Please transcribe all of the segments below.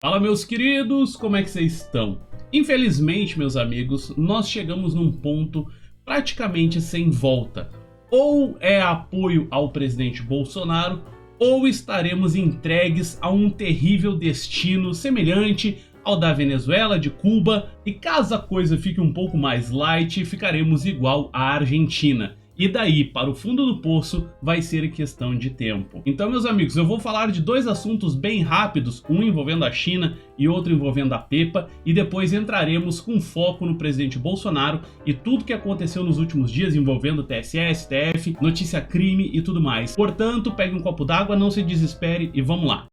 Fala, meus queridos, como é que vocês estão? Infelizmente, meus amigos, nós chegamos num ponto praticamente sem volta. Ou é apoio ao presidente Bolsonaro, ou estaremos entregues a um terrível destino semelhante ao da Venezuela, de Cuba, e caso a coisa fique um pouco mais light, ficaremos igual à Argentina. E daí, para o fundo do poço, vai ser questão de tempo. Então, meus amigos, eu vou falar de dois assuntos bem rápidos, um envolvendo a China e outro envolvendo a Pepa, e depois entraremos com foco no presidente Bolsonaro e tudo que aconteceu nos últimos dias envolvendo TSE, STF, notícia crime e tudo mais. Portanto, pegue um copo d'água, não se desespere e vamos lá.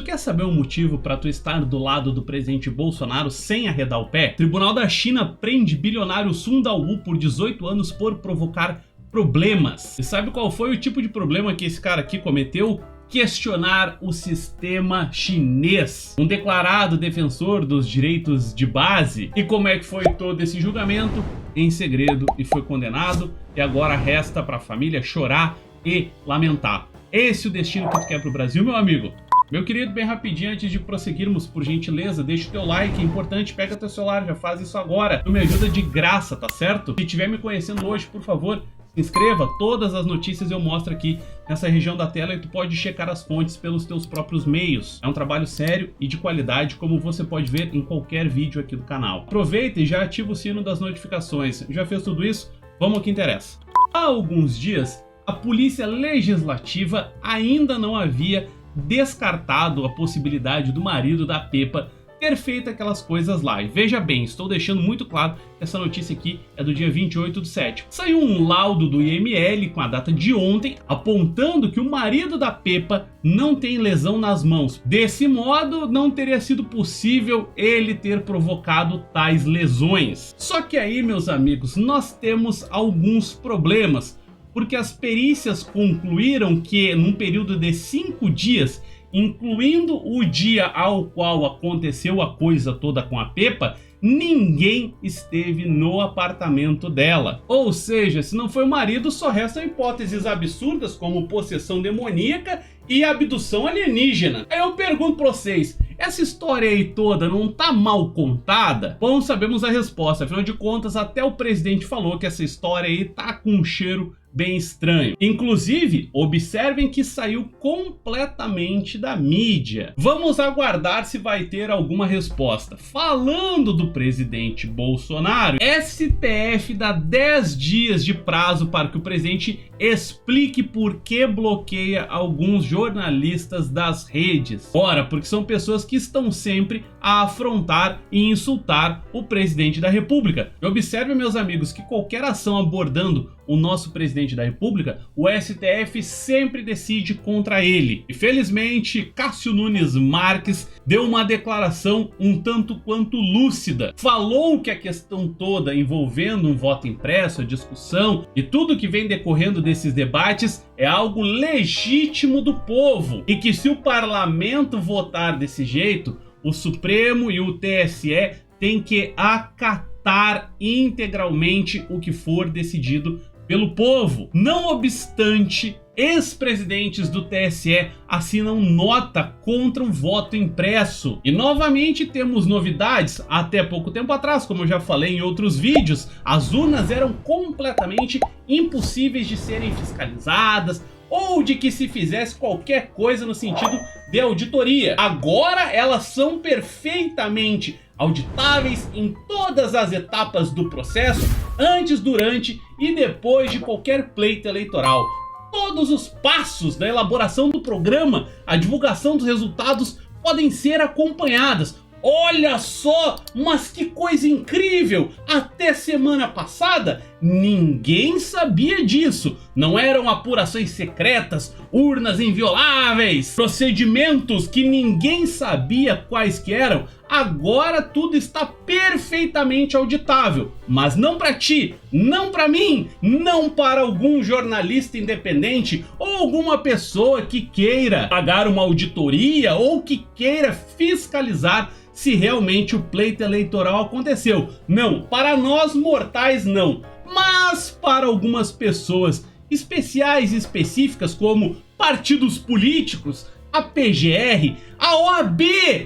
Quer saber o motivo para tu estar do lado do presidente Bolsonaro sem arredar o pé? Tribunal da China prende bilionário Sun Dao por 18 anos por provocar problemas. E sabe qual foi o tipo de problema que esse cara aqui cometeu? Questionar o sistema chinês. Um declarado defensor dos direitos de base. E como é que foi todo esse julgamento? Em segredo, e foi condenado, e agora resta para a família chorar e lamentar. Esse é o destino que tu quer pro Brasil, meu amigo? Meu querido, bem rapidinho, antes de prosseguirmos, por gentileza, deixa o teu like, é importante, pega teu celular, já faz isso agora. Tu me ajuda de graça, tá certo? Se estiver me conhecendo hoje, por favor, se inscreva, todas as notícias eu mostro aqui nessa região da tela e tu pode checar as fontes pelos teus próprios meios. É um trabalho sério e de qualidade, como você pode ver em qualquer vídeo aqui do canal. Aproveita e já ativa o sino das notificações. Já fez tudo isso? Vamos ao que interessa. Há alguns dias, a Polícia Legislativa ainda não havia descartado a possibilidade do marido da Pepa ter feito aquelas coisas lá. E veja bem, estou deixando muito claro que essa notícia aqui é do dia 28/7. Saiu um laudo do IML com a data de ontem, apontando que o marido da Pepa não tem lesão nas mãos. Desse modo, não teria sido possível ele ter provocado tais lesões. Só que aí, meus amigos, nós temos alguns problemas, porque as perícias concluíram que num período de 5 dias, incluindo o dia ao qual aconteceu a coisa toda com a Pepa, ninguém esteve no apartamento dela. Ou seja, se não foi o marido, só restam hipóteses absurdas como possessão demoníaca e abdução alienígena. Aí eu pergunto pra vocês, essa história aí toda não tá mal contada? Bom, sabemos a resposta, afinal de contas até o presidente falou que essa história aí tá com um cheiro bem estranho. Inclusive, observem que saiu completamente da mídia. Vamos aguardar se vai ter alguma resposta. Falando do presidente Bolsonaro, STF dá 10 dias de prazo para que o presidente explique por que bloqueia alguns jornalistas das redes. Ora, porque são pessoas que estão sempre a afrontar e insultar o presidente da República. E observe, meus amigos, que qualquer ação abordando o nosso presidente da República, o STF sempre decide contra ele. E felizmente, Cássio Nunes Marques deu uma declaração um tanto quanto lúcida. Falou que a questão toda envolvendo um voto impresso, a discussão e tudo que vem decorrendo desses debates é algo legítimo do povo. E que se o parlamento votar desse jeito, o Supremo e o TSE têm que acatar integralmente o que for decidido pelo povo. Não obstante, ex-presidentes do TSE assinam nota contra o voto impresso. E novamente temos novidades. Até pouco tempo atrás, como eu já falei em outros vídeos, as urnas eram completamente impossíveis de serem fiscalizadas ou de que se fizesse qualquer coisa no sentido de auditoria. Agora elas são perfeitamente auditáveis em todas as etapas do processo, antes, durante e depois de qualquer pleito eleitoral. Todos os passos da elaboração do programa, a divulgação dos resultados podem ser acompanhadas. Olha só, mas que coisa incrível! Até semana passada, ninguém sabia disso. Não eram apurações secretas, urnas invioláveis, procedimentos que ninguém sabia quais que eram. Agora tudo está perfeitamente auditável. Mas não para ti, não para mim, não para algum jornalista independente ou alguma pessoa que queira pagar uma auditoria ou que queira fiscalizar se realmente o pleito eleitoral aconteceu. Não, para nós mortais não, mas para algumas pessoas especiais e específicas como partidos políticos, a PGR, a OAB,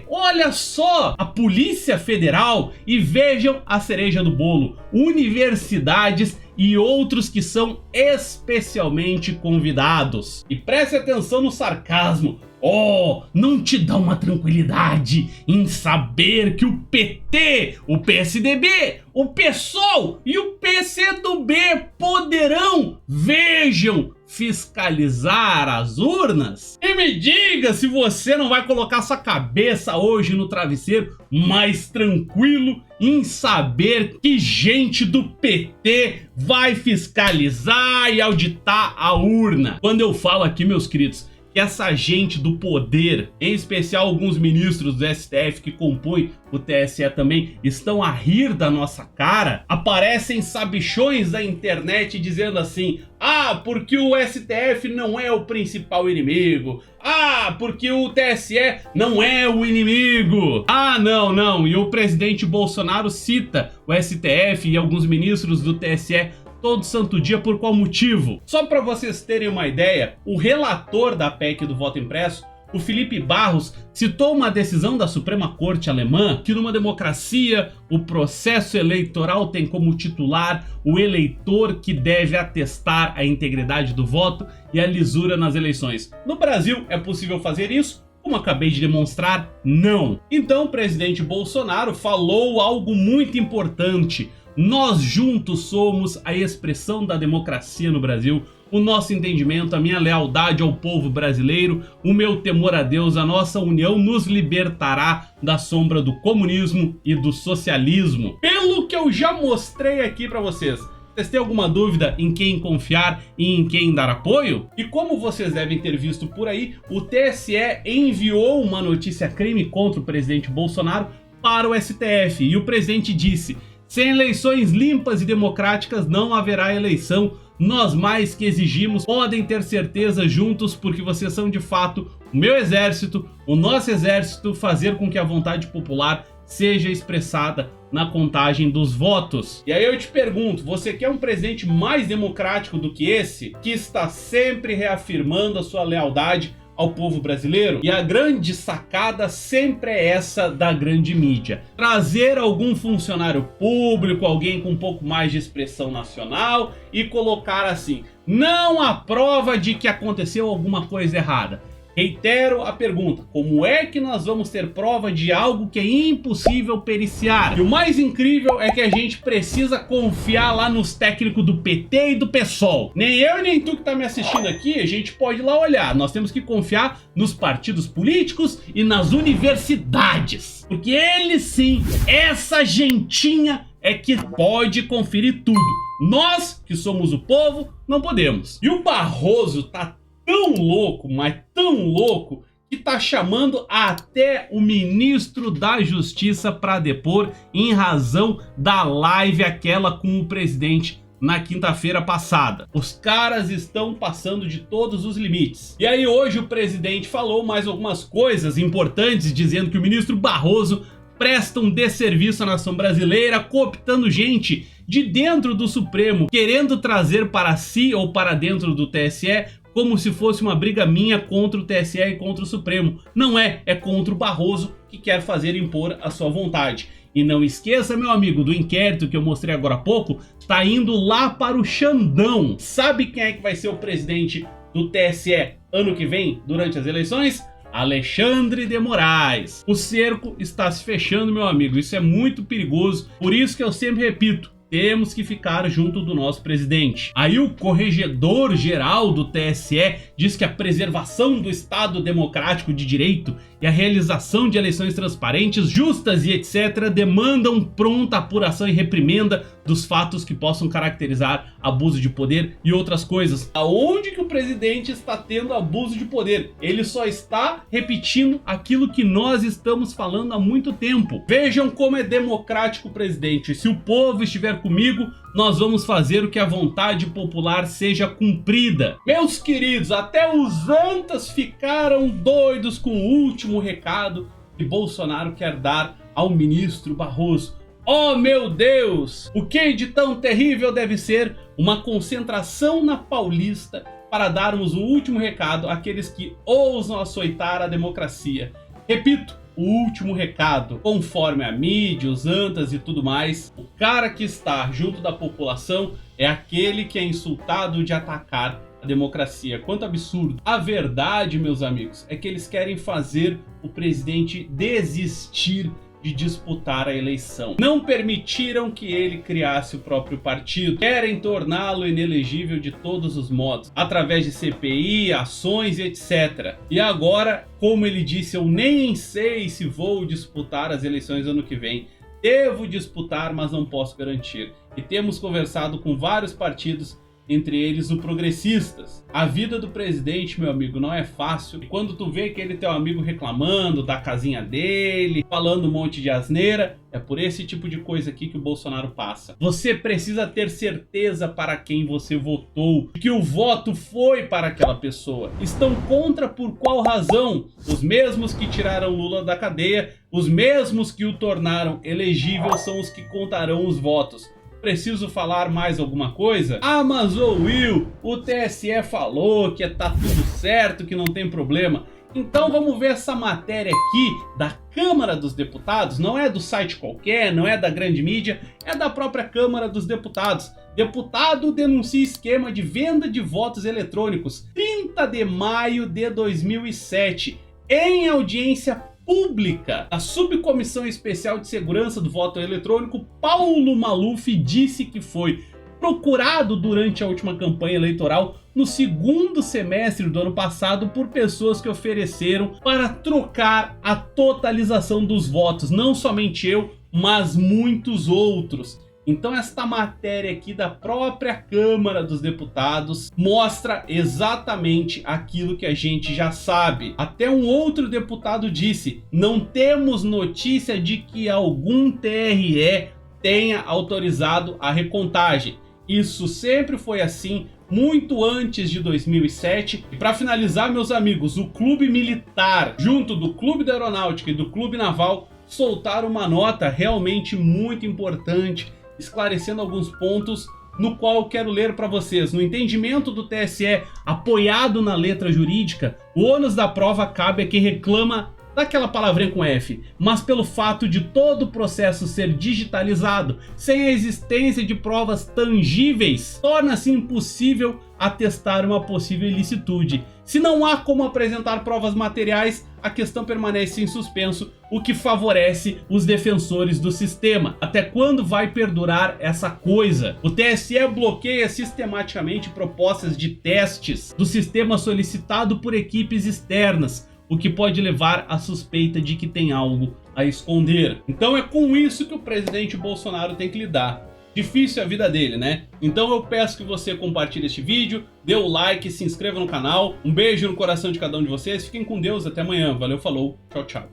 olha só, a Polícia Federal e vejam a cereja do bolo, universidades e outros que são especialmente convidados. E preste atenção no sarcasmo. Oh, não te dá uma tranquilidade em saber que o PT, o PSDB, o PSOL e o PCdoB poderão, vejam, fiscalizar as urnas? E me diga se você não vai colocar sua cabeça hoje no travesseiro mais tranquilo em saber que gente do PT vai fiscalizar e auditar a urna. Quando eu falo aqui, meus queridos, que essa gente do poder, em especial alguns ministros do STF que compõem o TSE também, estão a rir da nossa cara, aparecem sabichões da internet dizendo assim: ah, porque o STF não é o principal inimigo, ah, porque o TSE não é o inimigo, ah, não, e o presidente Bolsonaro cita o STF e alguns ministros do TSE todo santo dia. Por qual motivo? Só para vocês terem uma ideia, o relator da PEC do voto impresso, o Felipe Barros, citou uma decisão da Suprema Corte alemã que numa democracia o processo eleitoral tem como titular o eleitor que deve atestar a integridade do voto e a lisura nas eleições. No Brasil é possível fazer isso? Como acabei de demonstrar, não. Então o presidente Bolsonaro falou algo muito importante. Nós juntos somos a expressão da democracia no Brasil. O nosso entendimento, a minha lealdade ao povo brasileiro, o meu temor a Deus, a nossa união nos libertará da sombra do comunismo e do socialismo. Pelo que eu já mostrei aqui para vocês, vocês têm alguma dúvida em quem confiar e em quem dar apoio? E como vocês devem ter visto por aí, o TSE enviou uma notícia crime contra o presidente Bolsonaro para o STF e o presidente disse: sem eleições limpas e democráticas não haverá eleição. Nós mais que exigimos, podem ter certeza juntos, porque vocês são de fato o meu exército, o nosso exército, fazer com que a vontade popular seja expressada na contagem dos votos. E aí eu te pergunto, você quer um presidente mais democrático do que esse, que está sempre reafirmando a sua lealdade ao povo brasileiro? E a grande sacada sempre é essa da grande mídia: trazer algum funcionário público, alguém com um pouco mais de expressão nacional e colocar assim: não há prova de que aconteceu alguma coisa errada. Reitero a pergunta: como é que nós vamos ter prova de algo que é impossível periciar? E o mais incrível é que a gente precisa confiar lá nos técnicos do PT e do PSOL. Nem eu e nem tu que tá me assistindo aqui, a gente pode ir lá olhar. Nós temos que confiar nos partidos políticos e nas universidades. Porque eles sim, essa gentinha é que pode conferir tudo. Nós, que somos o povo, não podemos. E o Barroso tá tão louco, mas tão louco, que tá chamando até o ministro da Justiça para depor em razão da live aquela com o presidente na quinta-feira passada. Os caras estão passando de todos os limites. E aí hoje o presidente falou mais algumas coisas importantes, dizendo que o ministro Barroso presta um desserviço à nação brasileira, cooptando gente de dentro do Supremo, querendo trazer para si ou para dentro do TSE, como se fosse uma briga minha contra o TSE e contra o Supremo. Não é, é contra o Barroso, que quer fazer impor a sua vontade. E não esqueça, meu amigo, do inquérito que eu mostrei agora há pouco, tá indo lá para o Xandão. Sabe quem é que vai ser o presidente do TSE ano que vem, durante as eleições? Alexandre de Moraes. O cerco está se fechando, meu amigo, isso é muito perigoso, por isso que eu sempre repito: temos que ficar junto do nosso presidente. Aí o corregedor-geral do TSE diz que a preservação do Estado Democrático de Direito e a realização de eleições transparentes, justas e etc. demandam pronta apuração e reprimenda dos fatos que possam caracterizar abuso de poder e outras coisas. Aonde que o presidente está tendo abuso de poder? Ele só está repetindo aquilo que nós estamos falando há muito tempo. Vejam como é democrático o presidente. Se o povo estiver comigo, nós vamos fazer o que a vontade popular seja cumprida. Meus queridos, até os antas ficaram doidos com o último recado que Bolsonaro quer dar ao ministro Barroso. Oh meu Deus! O que de tão terrível deve ser uma concentração na Paulista para darmos um último recado àqueles que ousam açoitar a democracia. Repito, o último recado, conforme a mídia, os antas e tudo mais, o cara que está junto da população é aquele que é insultado de atacar a democracia. Quanto absurdo. A verdade, meus amigos, é que eles querem fazer o presidente desistir de disputar a eleição. Não permitiram que ele criasse o próprio partido. Querem torná-lo inelegível de todos os modos, através de CPI, ações e etc. E agora, como ele disse, eu nem sei se vou disputar as eleições ano que vem. Devo disputar, mas não posso garantir. E temos conversado com vários partidos, entre eles o Progressistas. A vida do presidente, meu amigo, não é fácil. E quando tu vê aquele teu amigo reclamando da casinha dele, falando um monte de asneira, é por esse tipo de coisa aqui que o Bolsonaro passa. Você precisa ter certeza para quem você votou, que o voto foi para aquela pessoa. Estão contra por qual razão? Os mesmos que tiraram Lula da cadeia, os mesmos que o tornaram elegível são os que contarão os votos. Preciso falar mais alguma coisa? Ah, mas ô Will, o TSE falou que tá tudo certo, que não tem problema. Então vamos ver essa matéria aqui da Câmara dos Deputados. Não é do site qualquer, não é da grande mídia, é da própria Câmara dos Deputados. Deputado denuncia esquema de venda de votos eletrônicos. 30 de maio de 2007, em audiência pública, a Subcomissão Especial de Segurança do Voto Eletrônico, Paulo Maluf, disse que foi procurado durante a última campanha eleitoral no segundo semestre do ano passado por pessoas que ofereceram para trocar a totalização dos votos. Não somente eu, mas muitos outros. Então esta matéria aqui da própria Câmara dos Deputados mostra exatamente aquilo que a gente já sabe. Até um outro deputado disse: não temos notícia de que algum TRE tenha autorizado a recontagem. Isso sempre foi assim, muito antes de 2007. E para finalizar, meus amigos, o Clube Militar, junto do Clube da Aeronáutica e do Clube Naval, soltaram uma nota realmente muito importante, esclarecendo alguns pontos, no qual eu quero ler para vocês. No entendimento do TSE, apoiado na letra jurídica, o ônus da prova cabe a quem reclama daquela palavrinha com F, mas pelo fato de todo o processo ser digitalizado, sem a existência de provas tangíveis, torna-se impossível atestar uma possível ilicitude. Se não há como apresentar provas materiais, a questão permanece em suspenso, o que favorece os defensores do sistema. Até quando vai perdurar essa coisa? O TSE bloqueia sistematicamente propostas de testes do sistema solicitado por equipes externas, o que pode levar à suspeita de que tem algo a esconder. Então é com isso que o presidente Bolsonaro tem que lidar. Difícil a vida dele, né? Então eu peço que você compartilhe este vídeo, dê o like, se inscreva no canal. Um beijo no coração de cada um de vocês. Fiquem com Deus, até amanhã. Valeu, falou, tchau, tchau.